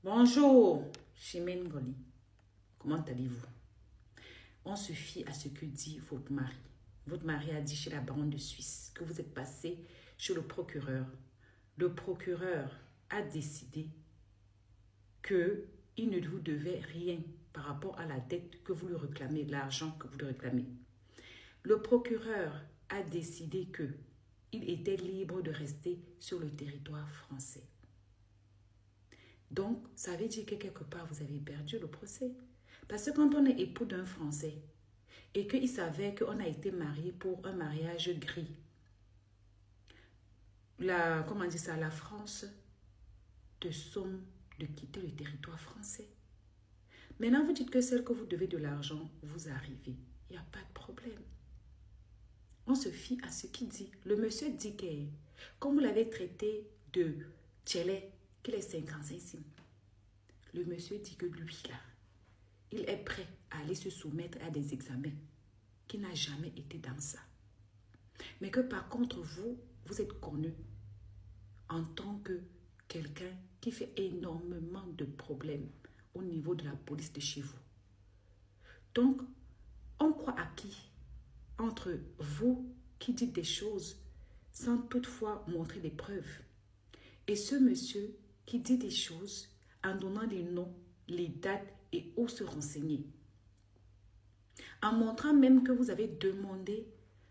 Bonjour, Chimène Goli. Comment allez-vous? On se fie à ce que dit votre mari. Votre mari a dit chez la baronne de Suisse que vous êtes passé chez le procureur. Le procureur a décidé qu'il ne vous devait rien par rapport à la dette que vous lui réclamez, l'argent que vous lui réclamez. Le procureur a décidé qu'il était libre de rester sur le territoire français. Donc, ça veut dire que quelque part, vous avez perdu le procès. Parce que quand on est époux d'un Français et qu'il savait qu'on a été marié pour un mariage gris, la France te somme de quitter le territoire français. Maintenant, vous dites que celle que vous devez de l'argent, vous arrivez. Il n'y a pas de problème. On se fie à ce qu'il dit. Le monsieur dit que, comme vous l'avez traité de tchelé, qu'il est 55 sim. Le monsieur dit que lui, là, il est prêt à aller se soumettre à des examens, qui n'a jamais été dans ça. Mais que par contre, vous êtes connu en tant que quelqu'un qui fait énormément de problèmes au niveau de la police de chez vous. Donc, on croit à qui? Entre vous qui dites des choses sans toutefois montrer des preuves. Et ce monsieur qui dit des choses en donnant les noms, les dates et où se renseigner. En montrant même que vous avez demandé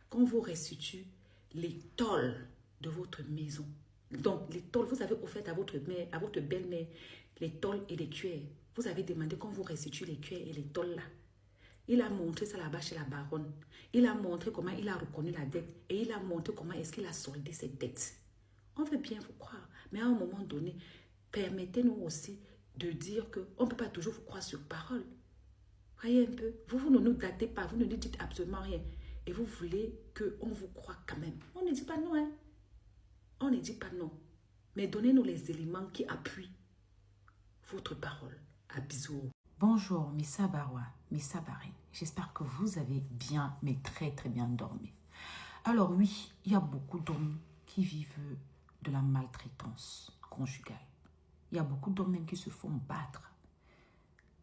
qu'on vous restitue les tôles de votre maison. Donc, les tôles, vous avez offert à votre mère, à votre belle-mère, les tôles et les cuillères. Vous avez demandé qu'on vous restitue les cuillères et les tôles là. Il a montré ça là-bas chez la baronne. Il a montré comment il a reconnu la dette et il a montré comment est-ce qu'il a soldé cette dette. On veut bien vous croire, mais à un moment donné, permettez-nous aussi de dire qu'on ne peut pas toujours vous croire sur parole. Voyez un peu, vous ne nous datez pas, vous ne nous dites absolument rien. Et vous voulez qu'on vous croie quand même. On ne dit pas non, hein. On ne dit pas non. Mais donnez-nous les éléments qui appuient votre parole. À bisous. Bonjour, Missa Barwa, Missa Barine. J'espère que vous avez bien, mais très très bien dormi. Alors oui, il y a beaucoup d'hommes qui vivent de la maltraitance conjugale. Il y a beaucoup d'hommes même qui se font battre.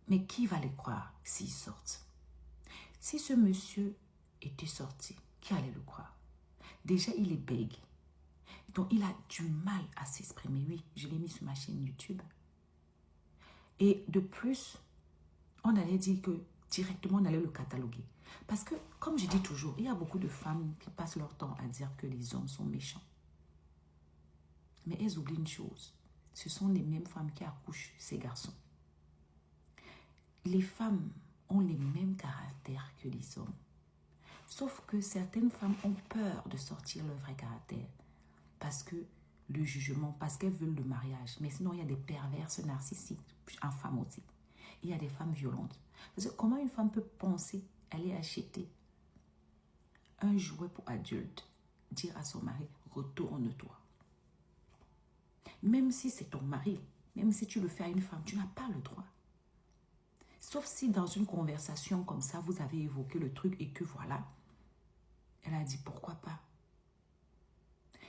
Mais qui va les croire s'ils sortent? Si ce monsieur était sorti, qui allait le croire? Déjà, il est bègue. Donc, il a du mal à s'exprimer. Oui, je l'ai mis sur ma chaîne YouTube. Et de plus, on allait dire que directement, on allait le cataloguer. Parce que, comme je dis toujours, il y a beaucoup de femmes qui passent leur temps à dire que les hommes sont méchants. Mais elles oublient une chose. Ce sont les mêmes femmes qui accouchent ces garçons. Les femmes ont les mêmes caractères que les hommes. Sauf que certaines femmes ont peur de sortir leur vrai caractère. Parce que le jugement, parce qu'elles veulent le mariage. Mais sinon, il y a des perverses narcissiques, en femme aussi. Il y a des femmes violentes. Parce que comment une femme peut penser aller acheter un jouet pour adulte, dire à son mari, retourne-toi. Même si c'est ton mari, même si tu le fais à une femme, tu n'as pas le droit. Sauf si dans une conversation comme ça, vous avez évoqué le truc et que voilà, elle a dit pourquoi pas.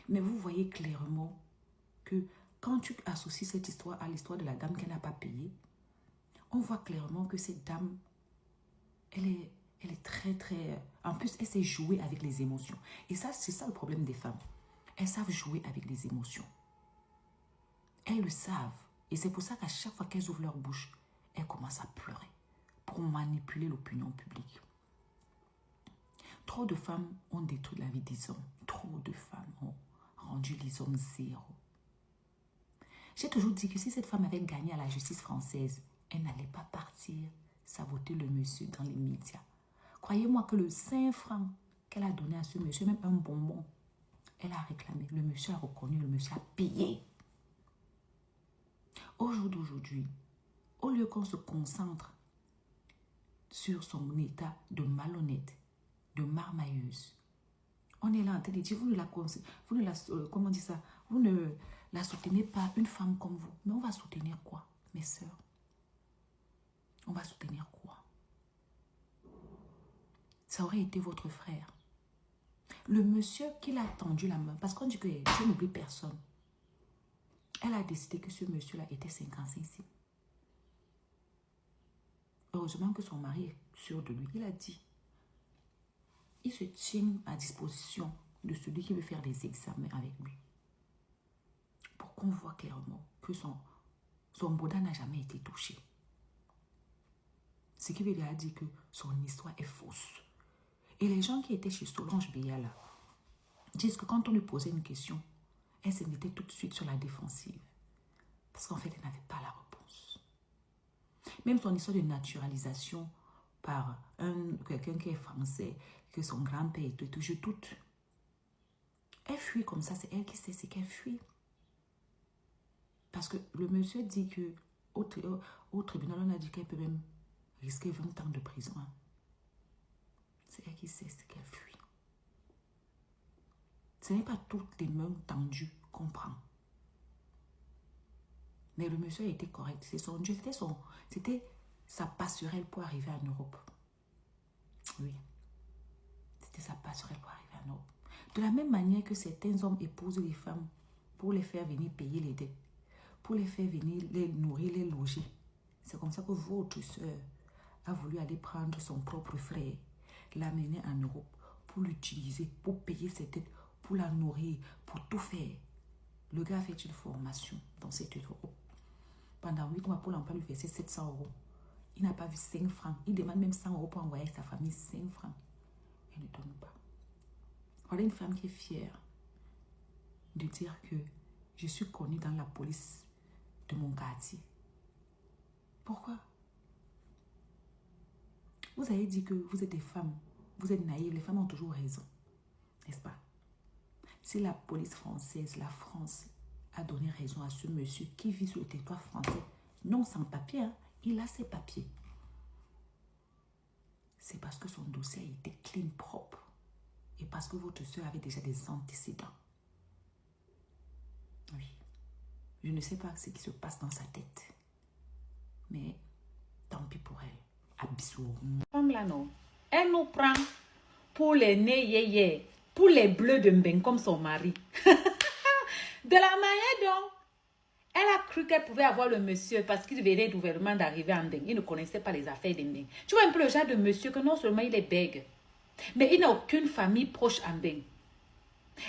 Mais vous voyez clairement que quand tu associes cette histoire à l'histoire de la dame qui n'a pas payé, on voit clairement que cette dame, elle est très, très... En plus, elle sait jouer avec les émotions. Et ça, c'est ça le problème des femmes. Elles savent jouer avec les émotions. Elles le savent. Et c'est pour ça qu'à chaque fois qu'elles ouvrent leur bouche, elles commencent à pleurer pour manipuler l'opinion publique. Trop de femmes ont détruit la vie des hommes. Trop de femmes ont rendu les hommes zéro. J'ai toujours dit que si cette femme avait gagné à la justice française, elle n'allait pas partir saboter le monsieur dans les médias. Croyez-moi que le 5 francs qu'elle a donné à ce monsieur, même un bonbon, elle a réclamé. Le monsieur a reconnu, le monsieur a payé. Au jour d'aujourd'hui, au lieu qu'on se concentre sur son état de malhonnête, de marmailleuse, on est là en train de dire, vous ne la soutenez pas, une femme comme vous. Mais on va soutenir quoi, mes sœurs? On va soutenir quoi? Ça aurait été votre frère. Le monsieur qui l'a tendu la main, parce qu'on dit que je n'oublie personne. Elle a décidé que ce monsieur-là était 55. heureusement que son mari est sûr de lui. Il a dit, il se tient à disposition de celui qui veut faire des examens avec lui. Pour qu'on voit clairement que son boda n'a jamais été touché. Ce qui veut dire que son histoire est fausse. Et les gens qui étaient chez Solange Béa là, disent que quand on lui posait une question, elle se mettait tout de suite sur la défensive. Parce qu'en fait, elle n'avait pas la réponse. Même son histoire de naturalisation par quelqu'un qui est français, que son grand-père est toujours toute. Elle fuit comme ça, c'est elle qui sait ce qu'elle fuit. Parce que le monsieur dit que au tribunal, on a dit qu'elle peut même risquer 20 ans de prison. Hein. C'est elle qui sait ce qu'elle fuit. Ce n'est pas toutes les mains tendues qu'on prend. Mais le monsieur a été correct. C'est son Dieu, c'était sa passerelle pour arriver en Europe. Oui. C'était sa passerelle pour arriver en Europe. De la même manière que certains hommes épousent les femmes pour les faire venir payer les dettes, pour les faire venir les nourrir, les loger. C'est comme ça que votre soeur a voulu aller prendre son propre frère, l'amener en Europe pour l'utiliser, pour payer ses dettes, pour la nourrir, pour tout faire. Le gars a fait une formation dans cette Europe. Pendant 8 mois, pour l'emploi lui verser 700 €. Il n'a pas vu 5 francs. Il demande même 100 € pour envoyer sa famille 5 francs. Il ne donne pas. Voilà une femme qui est fière de dire que je suis connue dans la police de mon quartier. Pourquoi? Vous avez dit que vous êtes des femmes, vous êtes naïves, les femmes ont toujours raison, n'est-ce pas? Si la police française, la France, a donné raison à ce monsieur qui vit sur le territoire français, non sans papier, hein, il a ses papiers. C'est parce que son dossier a été clean, propre, et parce que votre soeur avait déjà des antécédents. Oui. Je ne sais pas ce qui se passe dans sa tête, mais tant pis pour elle. Abissou. Femme là, non. Elle nous prend pour les nez yé, pour les bleus de Mbeng comme son mari. De la manière dont elle a cru qu'elle pouvait avoir le monsieur parce qu'il venait du gouvernement d'arriver à Mbeng. Il ne connaissait pas les affaires de Mbeng. Tu vois un peu le genre de monsieur que non seulement il est bègue, mais il n'a aucune famille proche à Mbeng.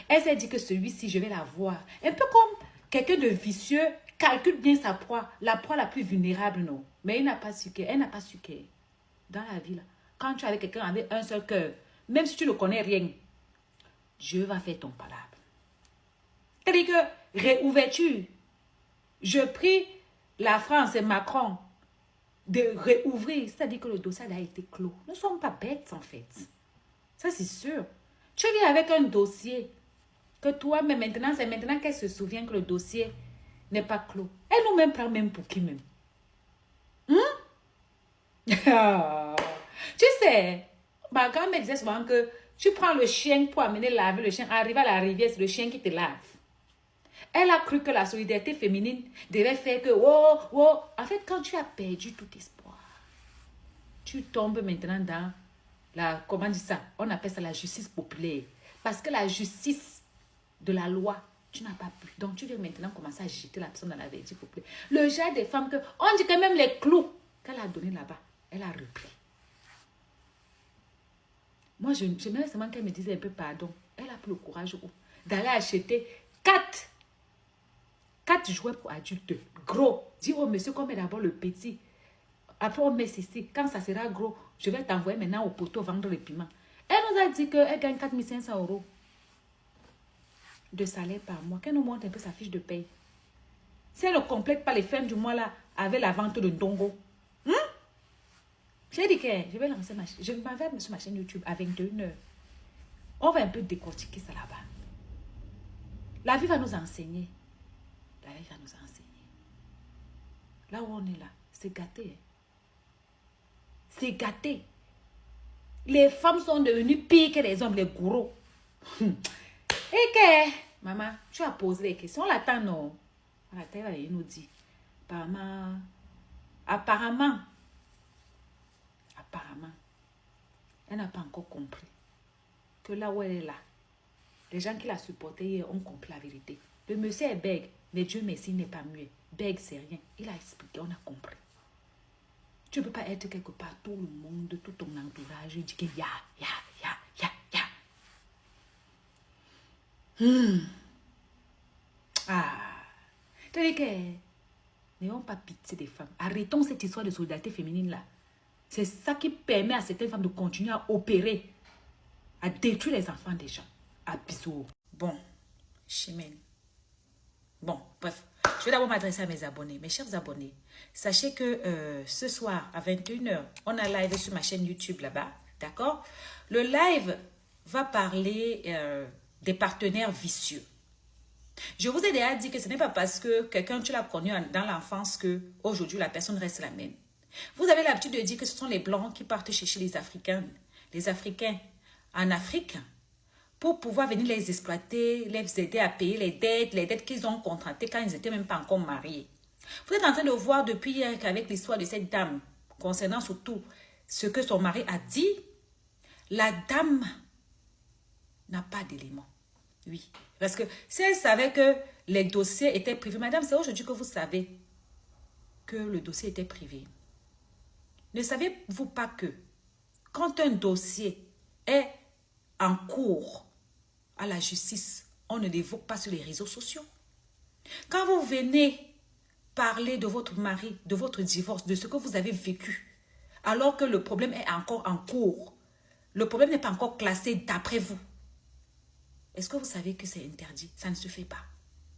Elle s'est dit que celui-ci, je vais l'avoir. Un peu comme quelqu'un de vicieux calcule bien sa proie, la proie la plus vulnérable, non. Mais il n'a pas su qu'elle, elle n'a pas su qu'elle. Dans la vie, là, quand tu es avec quelqu'un avec un seul cœur, même si tu ne connais rien, Dieu va faire ton palabre. C'est-à-dire que réouverture. Je prie la France et Macron de réouvrir. C'est-à-dire que le dossier a été clos. Nous ne sommes pas bêtes, en fait. Ça, c'est sûr. Tu viens avec un dossier que toi, mais maintenant, c'est maintenant qu'elle se souvient que le dossier n'est pas clos. Elle nous même prend même pour qui même. Tu sais, ma grand-mère disait souvent que tu prends le chien pour amener laver le chien. Arrivé à la rivière, c'est le chien qui te lave. Elle a cru que la solidarité féminine devait faire que, en fait, quand tu as perdu tout espoir, tu tombes maintenant dans la, comment dire ça? On appelle ça la justice populaire. Parce que la justice de la loi, tu n'as pas pu. Donc, tu viens maintenant commencer à jeter la personne dans la vertu populaire. Le genre des femmes que, on dit que même les clous qu'elle a donnés là-bas, elle a repris. Moi, j'aimerais seulement qu'elle me dise un peu pardon. Elle a pris le courage d'aller acheter 4 jouets pour adultes. Gros. Dis au monsieur qu'on met d'abord le petit. Après, on met ceci. Quand ça sera gros, je vais t'envoyer maintenant au poteau vendre les piments. Elle nous a dit qu'elle gagne 4 500 € de salaire par mois. Qu'elle nous montre un peu sa fiche de paye. Si elle ne complète pas les fins du mois là avec la vente de Ndongo, j'ai dit que je vais lancer ma chaîne. Je m'en vais sur ma chaîne YouTube à 21h. On va un peu décortiquer ça là-bas. La vie va nous enseigner. La vie va nous enseigner. Là où on est là, c'est gâté. C'est gâté. Les femmes sont devenues pires que les hommes, les gourous. Et que, maman, tu as posé les questions. On l'attend, non? On l'attend, il nous dit. Apparemment, elle n'a pas encore compris que là où elle est là, les gens qui la supportaient hier ont compris la vérité. Le monsieur est bègue, mais Dieu merci, il n'est pas muet. Bègue, c'est rien. Il a expliqué, on a compris. Tu ne peux pas être quelque part, tout le monde, tout ton entourage dit que ya. C'est-à-dire que n'ayons pas pitié des femmes. Arrêtons cette histoire de solidarité féminine là. C'est ça qui permet à certaines femmes de continuer à opérer, à détruire les enfants des gens. À bisous. Bon, chimène. Bon, bref. Je vais d'abord m'adresser à mes abonnés. Mes chers abonnés, sachez que ce soir à 21h, on a live sur ma chaîne YouTube là-bas. D'accord? Le live va parler des partenaires vicieux. Je vous ai déjà dit que ce n'est pas parce que quelqu'un, tu l'as connu dans l'enfance que aujourd'hui la personne reste la même. Vous avez l'habitude de dire que ce sont les Blancs qui partent chercher les Africains en Afrique pour pouvoir venir les exploiter, les aider à payer les dettes qu'ils ont contractées quand ils n'étaient même pas encore mariés. Vous êtes en train de voir depuis hier qu'avec l'histoire de cette dame, concernant surtout ce que son mari a dit, la dame n'a pas d'éléments. Oui, parce que si elle savait que les dossiers étaient privés, madame, c'est aujourd'hui que vous savez que le dossier était privé. Ne savez-vous pas que quand un dossier est en cours à la justice, on ne l'évoque pas sur les réseaux sociaux? Quand vous venez parler de votre mari, de votre divorce, de ce que vous avez vécu, alors que le problème est encore en cours, le problème n'est pas encore classé d'après vous, est-ce que vous savez que c'est interdit? Ça ne se fait pas.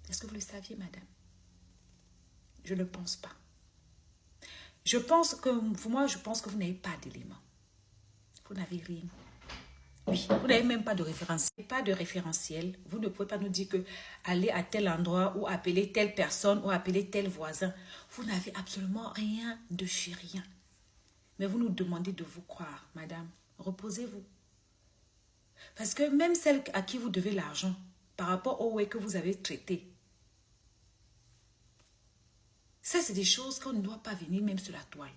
Est-ce que vous le saviez, madame? Je ne pense pas. Je pense que vous n'avez pas d'éléments. Vous n'avez rien. Oui, vous n'avez même pas de référentiel. Pas de référentiel. Vous ne pouvez pas nous dire que allez à tel endroit ou appeler telle personne ou appeler tel voisin. Vous n'avez absolument rien de chez rien. Mais vous nous demandez de vous croire, madame. Reposez-vous. Parce que même celle à qui vous devez l'argent, par rapport au way que vous avez traité, ça c'est des choses qu'on ne doit pas venir même sur la toile.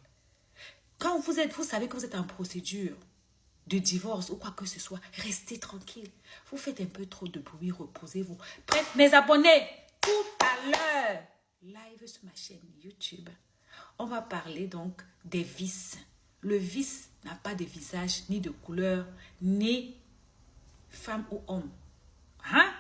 Quand vous savez que vous êtes en procédure de divorce ou quoi que ce soit, restez tranquille. Vous faites un peu trop de bruit, reposez-vous. Bref, mes abonnés, tout à l'heure, live sur ma chaîne YouTube, on va parler donc des vices. Le vice n'a pas de visage, ni de couleur, ni femme ou homme. Hein?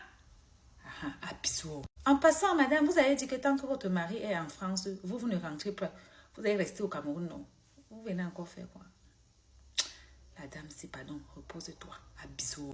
Ah, bisous. En passant, madame, vous avez dit que tant que votre mari est en France, vous ne rentrez pas. Vous allez rester au Cameroun, non? Vous venez encore faire quoi? La dame, c'est pardon, repose-toi. À bisous.